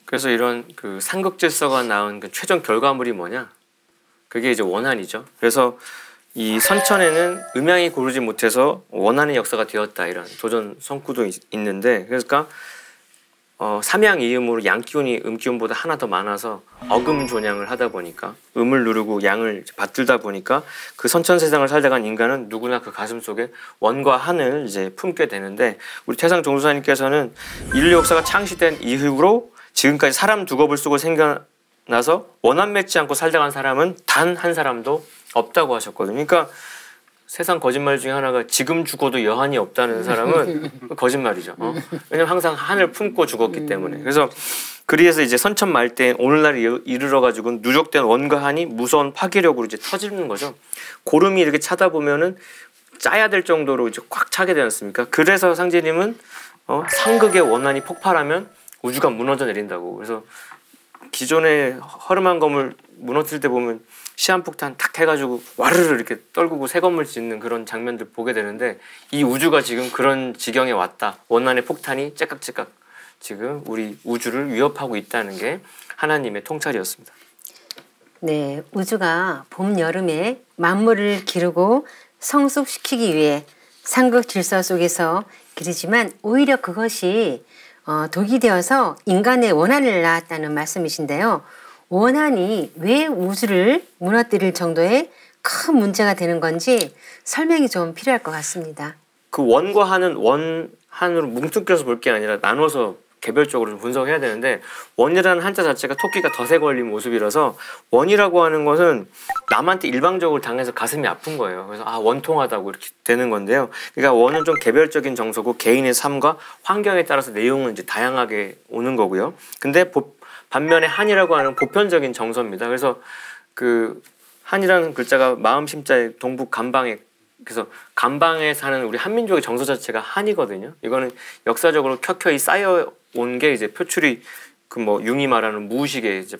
그래서 이런 그 삼극질서가 낳은 그 최종 결과물이 뭐냐? 그게 이제 원한이죠. 그래서 이 선천에는 음양이 고르지 못해서 원한의 역사가 되었다 이런 도전 성구도 있는데, 그러니까 삼양이음으로 양기운이 음기운보다 하나 더 많아서 어금존양을 하다 보니까 음을 누르고 양을 받들다 보니까 그 선천 세상을 살다 간 인간은 누구나 그 가슴 속에 원과 한을 이제 품게 되는데, 우리 태상 종수사님께서는 인류 역사가 창시된 이후로 지금까지 사람 두 겁을 쓰고 생겨나서 원한 맺지 않고 살다 간 사람은 단 한 사람도 없다고 하셨거든요. 그러니까 세상 거짓말 중에 하나가 지금 죽어도 여한이 없다는 사람은 거짓말이죠. 왜냐면 항상 한을 품고 죽었기 때문에. 그래서 이제 선천 말대 오늘날에 이르러 가지고 누적된 원과 한이 무서운 파괴력으로 이제 터지는 거죠. 고름이 이렇게 차다 보면은 짜야 될 정도로 이제 꽉 차게 되지 않습니까? 그래서 상제님은 상극의 원한이 폭발하면 우주가 무너져 내린다고. 그래서 기존의 허름한 건물 무너뜨릴 때 보면 시한폭탄 탁 해가지고 와르르 이렇게 떨구고 새 건물 짓는 그런 장면들 보게 되는데, 이 우주가 지금 그런 지경에 왔다. 원한의 폭탄이 째깍째깍 지금 우리 우주를 위협하고 있다는 게 하나님의 통찰이었습니다. 네, 우주가 봄, 여름에 만물을 기르고 성숙시키기 위해 상극 질서 속에서 기르지만 오히려 그것이 독이 되어서 인간의 원한을 낳았다는 말씀이신데요. 원한이 왜 우주를 무너뜨릴 정도의 큰 문제가 되는 건지 설명이 좀 필요할 것 같습니다. 그 원과 한은 원한으로 뭉뚱겨서 볼 게 아니라 나눠서 개별적으로 분석해야 되는데, 원이라는 한자 자체가 토끼가 덫에 걸린 모습이라서 원이라고 하는 것은 남한테 일방적으로 당해서 가슴이 아픈 거예요. 그래서 원통하다고 이렇게 되는 건데요. 그러니까 원은 좀 개별적인 정서고 개인의 삶과 환경에 따라서 내용은 이제 다양하게 오는 거고요. 근데 반면에 한이라고 하는 보편적인 정서입니다. 그래서 그 한이라는 글자가 마음 심자의 동북 간방에, 그래서 간방에 사는 우리 한민족의 정서 자체가 한이거든요. 이거는 역사적으로 켜켜이 쌓여온 게 이제 표출이 그 뭐 융이 말하는 무의식의 이제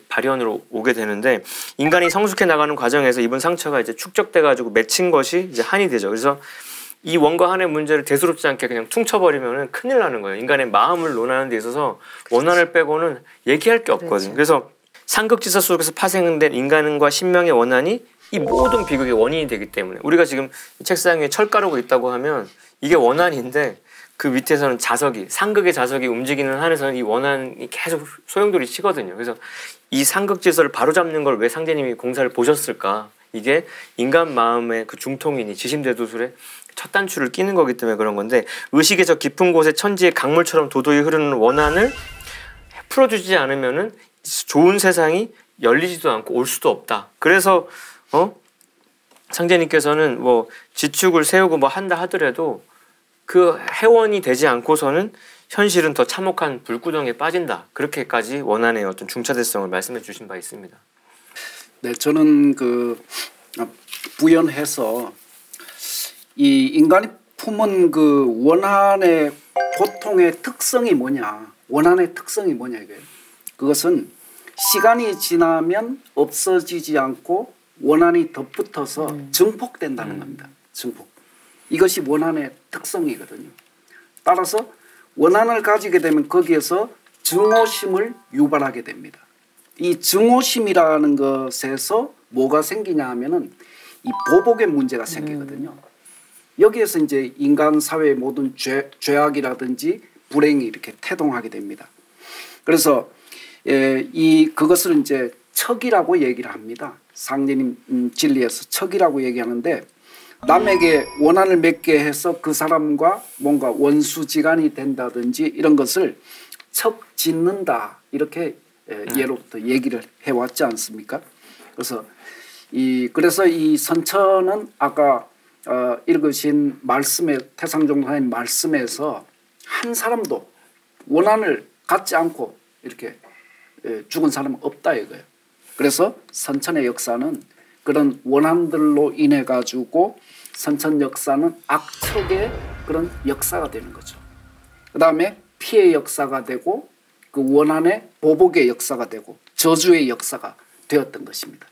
발현으로 오게 되는데, 인간이 성숙해 나가는 과정에서 입은 상처가 이제 축적돼 가지고 맺힌 것이 이제 한이 되죠. 그래서 이 원과 한의 문제를 대수롭지 않게 그냥 퉁쳐버리면 큰일 나는 거예요. 인간의 마음을 논하는 데 있어서 원한을 빼고는 얘기할 게 없거든요. 그래서 상극지서 속에서 파생된 인간과 신명의 원한이 이 모든 비극의 원인이 되기 때문에, 우리가 지금 책상 위에 철가루가 있다고 하면 이게 원한인데, 그 밑에서는 자석이, 상극의 자석이 움직이는 한에서는 이 원한이 계속 소용돌이 치거든요. 그래서 이 상극질서를 바로잡는 걸 왜 상제님이 공사를 보셨을까? 이게 인간 마음의 그 중통이니 지심대도술의 첫 단추를 끼는 거기 때문에 그런 건데, 의식의 저 깊은 곳에 천지의 강물처럼 도도히 흐르는 원한을 풀어주지 않으면은 좋은 세상이 열리지도 않고 올 수도 없다. 그래서 상제님께서는 뭐 지축을 세우고 뭐 한다 하더라도 그 해원이 되지 않고서는 현실은 더 참혹한 불구덩이에 빠진다. 그렇게까지 원한의 어떤 중차대성을 말씀해 주신 바 있습니다. 네, 저는 부연해서 이 인간이 품은 그 원한의 고통의 특성이 뭐냐, 원한의 특성이 뭐냐 이거예요. 그것은 시간이 지나면 없어지지 않고 원한이 덧붙어서 증폭된다는 겁니다. 증폭. 이것이 원한의 특성이거든요. 따라서 원한을 가지게 되면 거기에서 증오심을 유발하게 됩니다. 이 증오심이라는 것에서 뭐가 생기냐 하면은 이 보복의 문제가 생기거든요. 여기에서 이제 인간 사회의 모든 죄악이라든지 불행이 이렇게 태동하게 됩니다. 그래서 그것을 이제 척이라고 얘기를 합니다. 상제님 진리에서 척이라고 얘기하는데, 남에게 원한을 맺게 해서 그 사람과 뭔가 원수지간이 된다든지 이런 것을 척 짓는다, 이렇게 예로부터 얘기를 해왔지 않습니까? 그래서 이 선천은 아까 읽으신 말씀에, 태상종사님 말씀에서 한 사람도 원한을 갖지 않고 이렇게 죽은 사람은 없다 이거예요. 그래서 선천의 역사는 그런 원한들로 인해 가지고 선천 역사는 악척의 그런 역사가 되는 거죠. 그 다음에 피해 역사가 되고 그 원한의 보복의 역사가 되고 저주의 역사가 되었던 것입니다.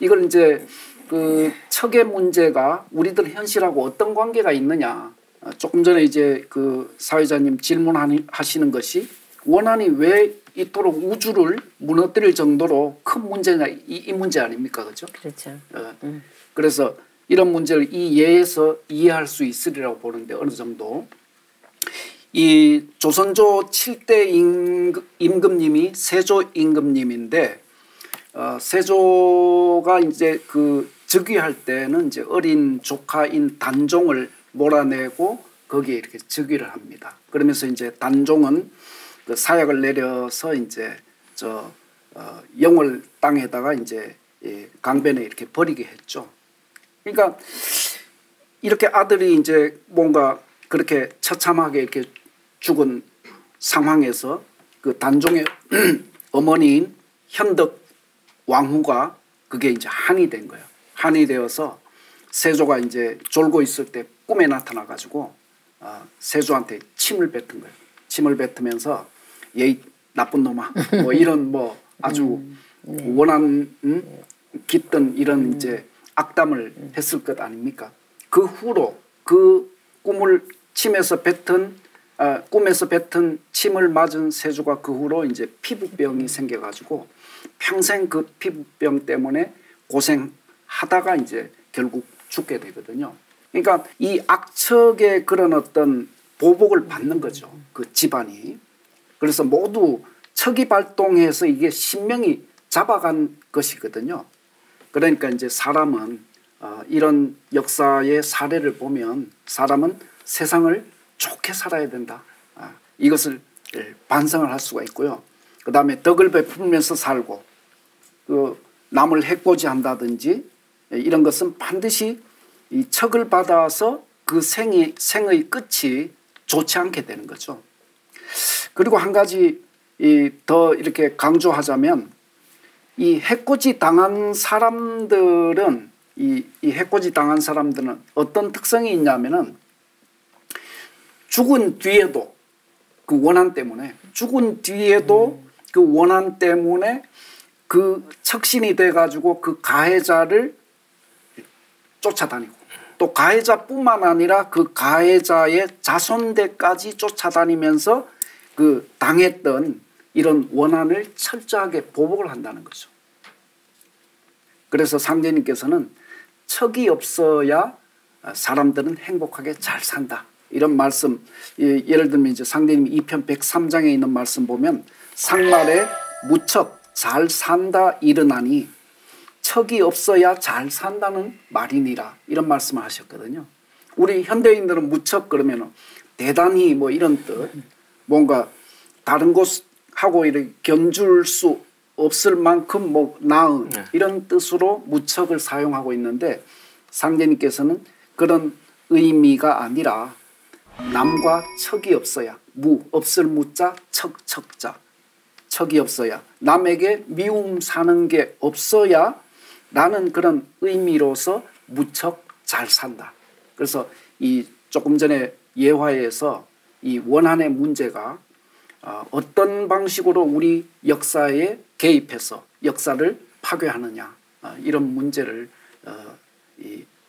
이걸 이제 그 척의 문제가 우리들 현실하고 어떤 관계가 있느냐, 조금 전에 이제 그 사회자님 질문하시는 것이 원한이 왜 이토록 우주를 무너뜨릴 정도로 큰 문제냐 이 문제 아닙니까, 그렇죠? 그렇죠. 그래서 이런 문제를 이 예에서 이해할 수 있으리라고 보는데 어느 정도 이 조선조 7대 임금님이 세조 임금님인데 세조가 이제 그 즉위할 때는 이제 어린 조카인 단종을 몰아내고 거기에 이렇게 즉위를 합니다. 그러면서 이제 단종은 그 사약을 내려서 이제 영월 땅에다가 이제 강변에 이렇게 버리게 했죠. 그러니까 이렇게 아들이 이제 뭔가 그렇게 처참하게 이렇게 죽은 상황에서 그 단종의 어머니인 현덕 왕후가 그게 이제 한이 된 거예요. 한이 되어서 세조가 이제 졸고 있을 때 꿈에 나타나 가지고 세조한테 침을 뱉은 거예요. 침을 뱉으면서 예이 나쁜 놈아 뭐 이런 뭐 아주 원한 깃든 이런 이제 악담을 했을 것 아닙니까? 그 후로 그 침에서 뱉은 꿈에서 뱉은 침을 맞은 세조가 그 후로 이제 피부병이 생겨가지고 평생 그 피부병 때문에 고생하다가 이제 결국 죽게 되거든요. 그러니까 이 악척의 그런 어떤 보복을 받는 거죠. 그 집안이. 그래서 모두 척이 발동해서 이게 신명이 잡아간 것이거든요. 그러니까 이제 사람은 이런 역사의 사례를 보면 사람은 세상을 좋게 살아야 된다. 이것을 반성을 할 수가 있고요. 그 다음에 덕을 베풀면서 살고 그 남을 해코지 한다든지 이런 것은 반드시 이 척을 받아서 그 생의 끝이 좋지 않게 되는 거죠. 그리고 한 가지 더 이렇게 강조하자면 이 해코지 당한 사람들은 이 해코지 당한 사람들은 어떤 특성이 있냐면은 죽은 뒤에도 그 원한 때문에 죽은 뒤에도 그 원한 때문에 그 척신이 돼가지고 그 가해자를 쫓아다니고 또 가해자뿐만 아니라 그 가해자의 자손들까지 쫓아다니면서 그 당했던 이런 원한을 철저하게 보복을 한다는 거죠. 그래서 상제님께서는 척이 없어야 사람들은 행복하게 잘 산다. 이런 말씀, 예를 들면 이제 상제님 2편 103장에 있는 말씀 보면 상말에 무척 잘 산다 이르나니 척이 없어야 잘 산다는 말이니라 이런 말씀을 하셨거든요. 우리 현대인들은 무척 그러면 대단히 뭐 이런 뜻 뭔가 다른 곳하고 이렇게 견줄 수 없을 만큼 뭐 나은 이런 뜻으로 무척을 사용하고 있는데 상제님께서는 그런 의미가 아니라 남과 척이 없어야 없을 무자 척자 척이 없어야 남에게 미움 사는 게 없어야 라는 그런 의미로서 무척 잘 산다. 그래서 이 조금 전에 예화에서 이 원한의 문제가 어떤 방식으로 우리 역사에 개입해서 역사를 파괴하느냐 이런 문제를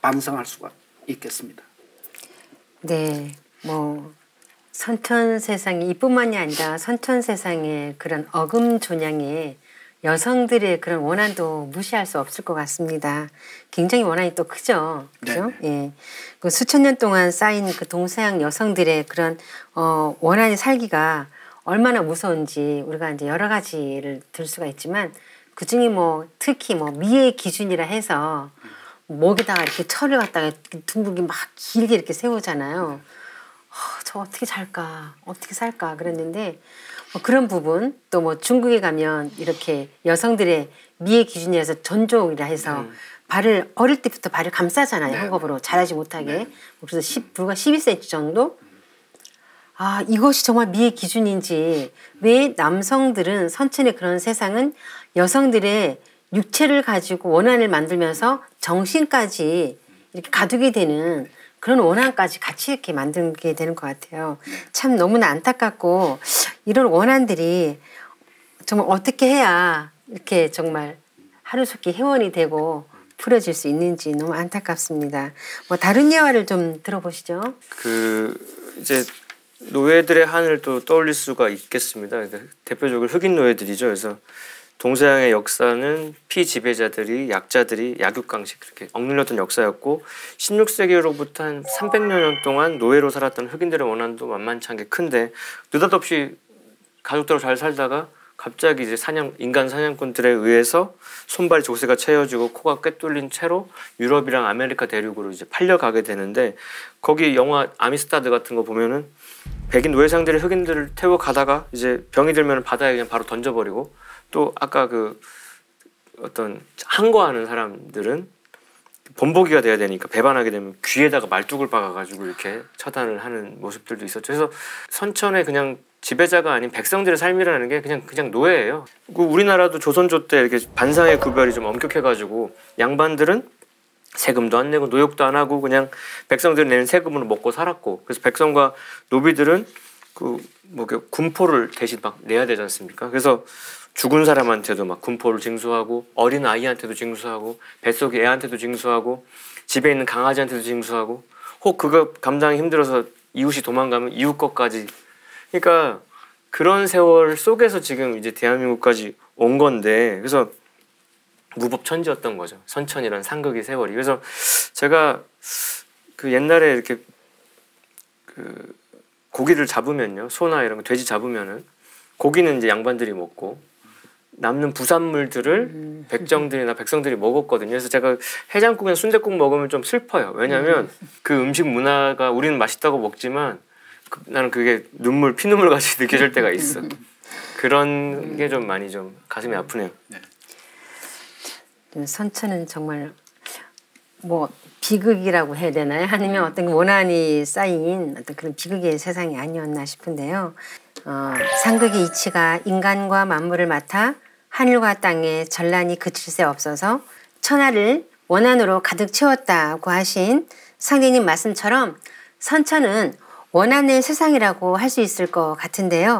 반성할 수가 있겠습니다. 네, 뭐 선천세상이 이뿐만이 아니라 선천세상의 그런 어금존양에 여성들의 그런 원한도 무시할 수 없을 것 같습니다. 굉장히 원한이 또 크죠, 그렇죠? 예, 그 수천 년 동안 쌓인 그 동서양 여성들의 그런 원한이 살기가 얼마나 무서운지 우리가 이제 여러 가지를 들 수가 있지만 그 중에 뭐 특히 뭐 미의 기준이라 해서 목에다가 이렇게 철을 갖다가 둥글게 막 길게 이렇게 세우잖아요. 저 어떻게 살까, 어떻게 살까 그랬는데 그런 부분 또 뭐 중국에 가면 이렇게 여성들의 미의 기준이라서 전종이라 해서 발을 어릴 때부터 발을 감싸잖아요. 헝겊으로 자라지 못하게. 그래서 불과 12cm 정도. 이것이 정말 미의 기준인지 왜 남성들은 선천의 그런 세상은 여성들의 육체를 가지고 원한을 만들면서 정신까지 이렇게 가두게 되는 그런 원한까지 같이 이렇게 만들게 되는 것 같아요. 참 너무나 안타깝고 이런 원한들이 정말 어떻게 해야 이렇게 정말 하루속히 회원이 되고 풀어질 수 있는지 너무 안타깝습니다. 뭐 다른 예화를 좀 들어보시죠. 이제 노예들의 한을 또 떠올릴 수가 있겠습니다. 대표적으로 흑인 노예들이죠. 그래서 동서양의 역사는 피지배자들이 약자들이 약육강식 그렇게 억눌렸던 역사였고 16세기로부터 한 300여 년 동안 노예로 살았던 흑인들의 원한도 만만치 않게 큰데 느닷없이 가족들하고 잘 살다가 갑자기 이제 인간 사냥꾼들에 의해서 손발이 조세가 채워지고 코가 꿰뚫린 채로 유럽이랑 아메리카 대륙으로 이제 팔려가게 되는데 거기 영화 아미스타드 같은 거 보면은 백인 노예상들이 흑인들을 태워 가다가 이제 병이 들면 바다에 그냥 바로 던져버리고 또 아까 그 어떤 항거하는 사람들은 본보기가 돼야 되니까 배반하게 되면 귀에다가 말뚝을 박아가지고 이렇게 처단을 하는 모습들도 있었죠. 그래서 선천의 그냥 지배자가 아닌 백성들의 삶이라는 게 그냥 노예예요. 우리나라도 조선조 때 이렇게 반상의 구별이 좀 엄격해가지고 양반들은 세금도 안 내고 노역도 안 하고 그냥 백성들이 내는 세금으로 먹고 살았고 그래서 백성과 노비들은 군포를 대신 막 내야 되지 않습니까? 그래서 죽은 사람한테도 막 군포를 징수하고 어린 아이한테도 징수하고 뱃속의 애한테도 징수하고 집에 있는 강아지한테도 징수하고 혹 그거 감당이 힘들어서 이웃이 도망가면 이웃 것까지 그러니까 그런 세월 속에서 지금 이제 대한민국까지 온 건데 그래서 무법천지였던 거죠. 선천이란 상극의 세월이. 그래서 제가 그 옛날에 이렇게 그 고기를 잡으면요. 소나 이런 거 돼지 잡으면은 고기는 이제 양반들이 먹고 남는 부산물들을 백정들이나 백성들이 먹었거든요. 그래서 제가 해장국이나 순댓국 먹으면 좀 슬퍼요. 왜냐하면 그 음식 문화가 우리는 맛있다고 먹지만 나는 그게 피눈물 같이 느껴질 때가 있어. 그런 게 좀 많이 좀 가슴이 아프네요. 선천은 정말 뭐 비극이라고 해야 되나요? 아니면 어떤 원한이 쌓인 어떤 그런 비극의 세상이 아니었나 싶은데요. 상극의 이치가 인간과 만물을 맡아 하늘과 땅에 전란이 그칠 새 없어서 천하를 원한으로 가득 채웠다고 하신 상대님 말씀처럼 선천은 원한의 세상이라고 할 수 있을 것 같은데요.